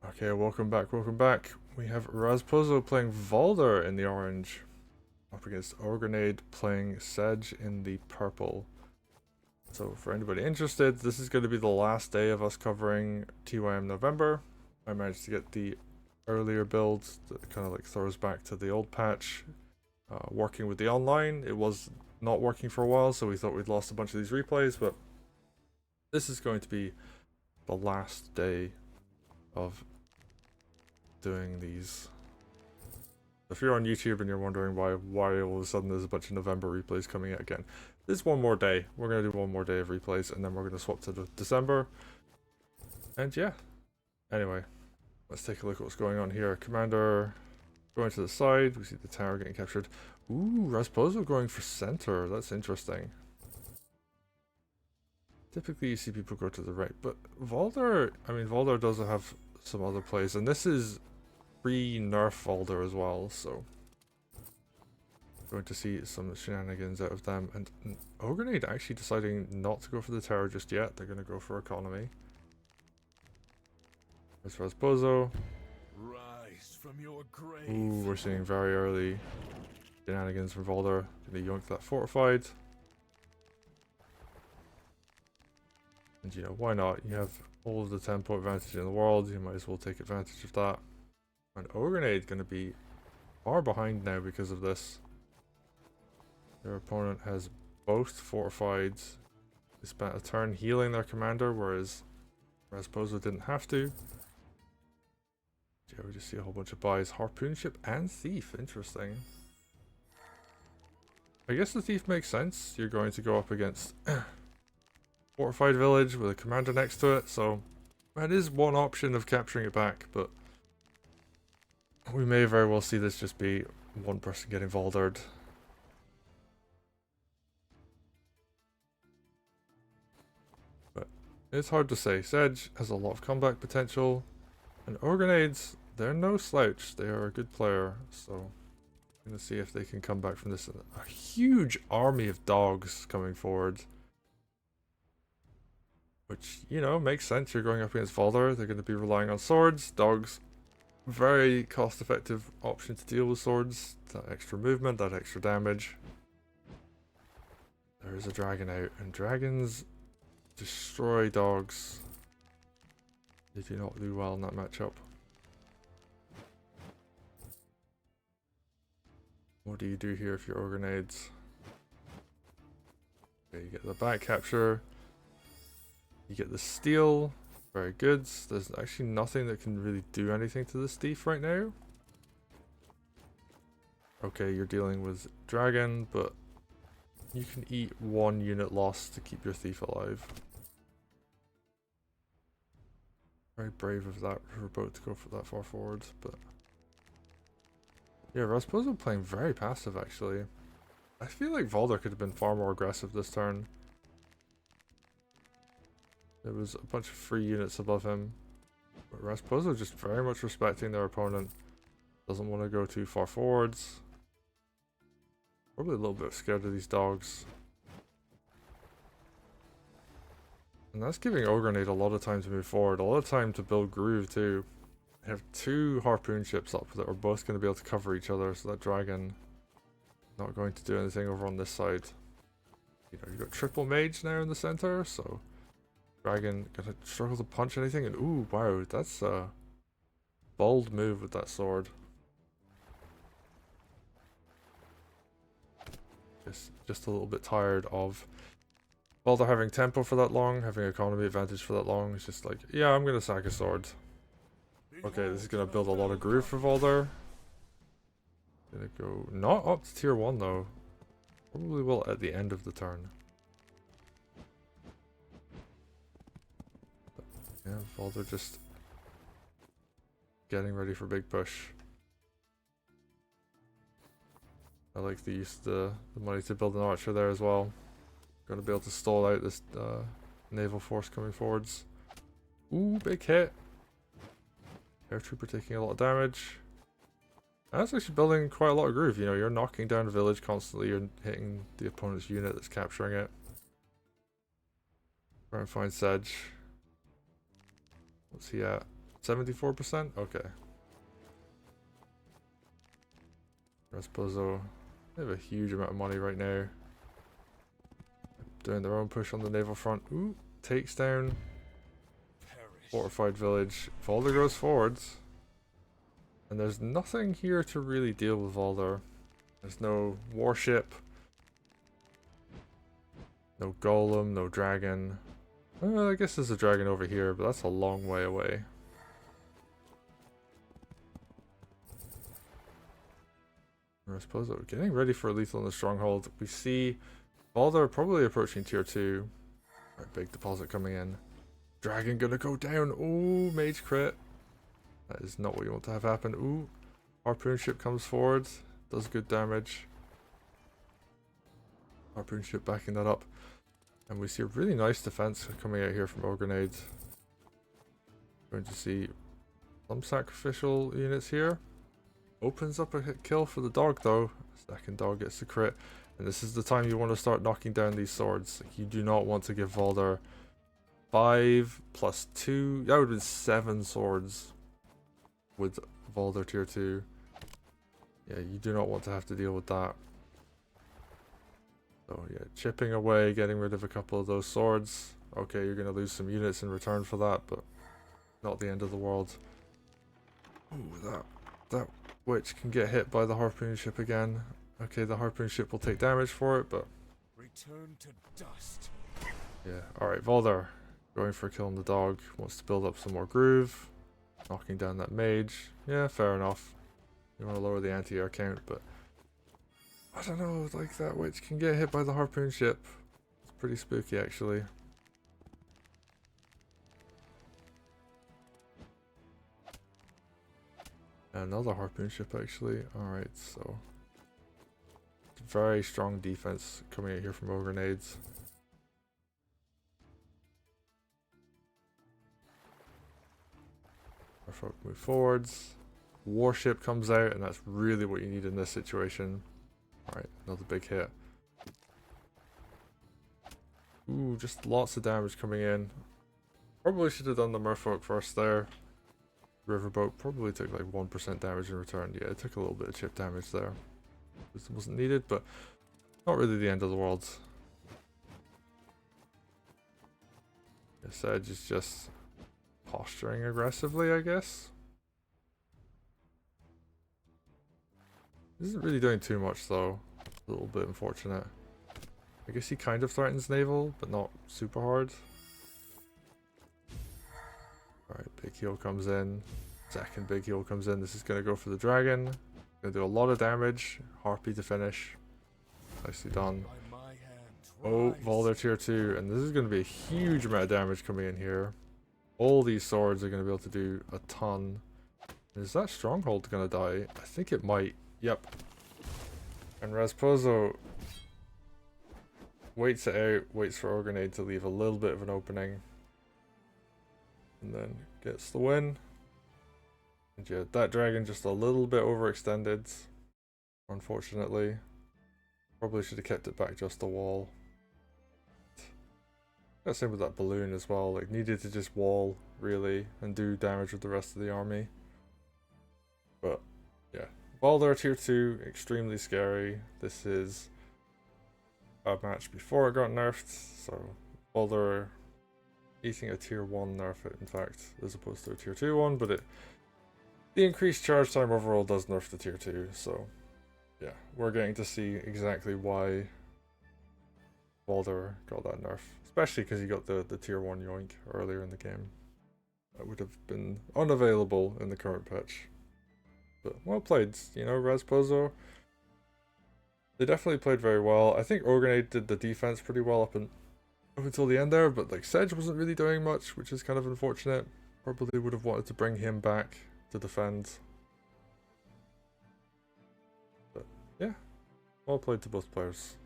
Okay, welcome back, welcome back. We have Rasposo playing Valder in the orange, up against OgreNade playing Sedge in the purple. So for anybody interested, this is going to be the last day of us covering TYM November. I managed to get the earlier build that kind of like throws back to the old patch. Working with the online, it was not working for a while, so we thought we'd lost a bunch of these replays, but this is going to be the last day of doing these. If you're on YouTube and you're wondering why all of a sudden there's a bunch of November replays coming out again, this is one more day. We're going to do one more day of replays and then we're going to swap to the December. And yeah. Anyway, let's take a look at what's going on here. Commander going to the side. We see the tower getting captured. Ooh, Rasposo going for center. That's interesting. Typically you see people go to the right, but Valder, Valder does have some other plays, and this is pre-nerf Valder as well, so going to see some shenanigans out of them. And OgreNade actually deciding not to go for the tower just yet. They're going to go for economy. There's Rasposo. Rise from your grave. Ooh, we're seeing very early shenanigans from Valder. Going to yoink that fortified. And you know, why not? You have all of the tempo advantage in the world. You might as well take advantage of that. And OgreNade going to be far behind now because of this. Their opponent has both fortified. They spent a turn healing their commander, whereas Rasposo didn't have to. Yeah, we just see a whole bunch of buys. Harpoon ship and thief. Interesting. I guess the thief makes sense. You're going to go up against fortified village with a commander next to it, so that is one option of capturing it back, but we may very well see this just be one person getting Valdered. But it's hard to say. Sedge has a lot of comeback potential, and OgreNades, they're no slouch. They are a good player, so I'm going to see if they can come back from this. A huge army of dogs coming forward. Which, you know, makes sense. You're going up against Valder. They're going to be relying on swords. Dogs, very cost-effective option to deal with swords. That extra movement, that extra damage. There is a dragon out, and dragons destroy dogs. They do not do well in that matchup. What do you do here if you're OgreNades? Okay, you get the back capture. You get the steal, very good. There's actually nothing that can really do anything to this thief right now. Okay, you're dealing with dragon, but you can eat one unit loss to keep your thief alive. Very brave of that riverboat to go for that far forward, but yeah, Rasposo playing very passive actually. I feel like Valder could have been far more aggressive this turn. There was a bunch of free units above him. But Rasposo just very much respecting their opponent. Doesn't want to go too far forwards. Probably a little bit scared of these dogs. And that's giving OgreNade a lot of time to move forward. A lot of time to build groove too. They have two harpoon ships up that are both going to be able to cover each other. So that dragon not going to do anything over on this side. You know, you've got triple mage now in the center, so dragon gonna struggle to punch anything, and ooh, wow, that's a bold move with that sword. Just a little bit tired of Valder having tempo for that long, having economy advantage for that long. It's just like, yeah, I'm gonna sack a sword. Okay, this is gonna build a lot of groove for Valder. Gonna go not up to tier 1 though. Probably will at the end of the turn. Yeah, Valder just getting ready for big push. I like the use of the money to build an archer there as well. Gonna be able to stall out this naval force coming forwards. Ooh, big hit. Air trooper taking a lot of damage. That's actually building quite a lot of groove. You know, you're knocking down a village constantly. You're hitting the opponent's unit that's capturing it. Try and find Sedge. What's he at? 74%? Okay. Rasposo, they have a huge amount of money right now. Doing their own push on the naval front. Ooh, takes down fortified village. Valder goes forwards. And there's nothing here to really deal with Valder. There's no warship. No golem, no dragon. I guess there's a dragon over here, but that's a long way away. Rasposo getting ready for a lethal in the stronghold. We see Valder probably approaching tier 2. Right, big deposit coming in. Dragon gonna go down. Oh, mage crit. That is not what you want to have happen. Ooh, harpoon ship comes forward. Does good damage. Harpoon ship backing that up. And we see a really nice defense coming out here from OgreNade. Going to see some sacrificial units here. Opens up a hit kill for the dog though. Second dog gets the crit. And this is the time you want to start knocking down these swords. Like, you do not want to give Valder 5 plus 2. That would have been 7 swords with Valder tier 2. Yeah, you do not want to have to deal with that. So yeah, chipping away, getting rid of a couple of those swords. Okay, you're going to lose some units in return for that, but not the end of the world. Oh, that witch can get hit by the harpoon ship again. Okay, the harpoon ship will take damage for it, but... Return to dust. Yeah, alright, Valder. Going for a kill on the dog. Wants to build up some more groove. Knocking down that mage. Yeah, fair enough. You want to lower the anti-air count, but... I don't know, like that witch can get hit by the harpoon ship. It's pretty spooky, actually. Another harpoon ship, actually. Alright, so... Very strong defense coming out here from OgreNades. Our folk move forwards. Warship comes out, and that's really what you need in this situation. Alright, another big hit. Ooh, just lots of damage coming in. Probably should have done the merfolk first there. Riverboat probably took like 1% damage in return. Yeah, it took a little bit of chip damage there. This wasn't needed, but not really the end of the world. Yeah, Sedge is just posturing aggressively, I guess. Isn't really doing too much though. A little bit unfortunate. I guess he kind of threatens naval, but not super hard. Alright, big heal comes in. Second big heal comes in. This is going to go for the dragon. Going to do a lot of damage. Harpy to finish. Nicely done. Oh, Valder tier 2. And this is going to be a huge amount of damage coming in here. All these swords are going to be able to do a ton. Is that stronghold going to die? I think it might. Yep. And Rasposo waits it out. Waits for OgreNade to leave a little bit of an opening. And then gets the win. And yeah, that dragon just a little bit overextended, unfortunately. Probably should have kept it back just a wall. Same with that balloon as well, like needed to just wall, really, and do damage with the rest of the army. But, yeah. Valder tier 2, extremely scary. This is a match before it got nerfed, so Valder eating a tier 1 nerf, in fact, as opposed to a tier 2 one, but the increased charge time overall does nerf the tier 2, so yeah, we're getting to see exactly why Valder got that nerf. Especially because he got the tier 1 yoink earlier in the game. That would have been unavailable in the current patch. But well played, you know, Rasposo. They definitely played very well. I think OgreNade did the defense pretty well up until the end there, but like Sedge wasn't really doing much, which is kind of unfortunate. Probably would have wanted to bring him back to defend. But yeah, well played to both players.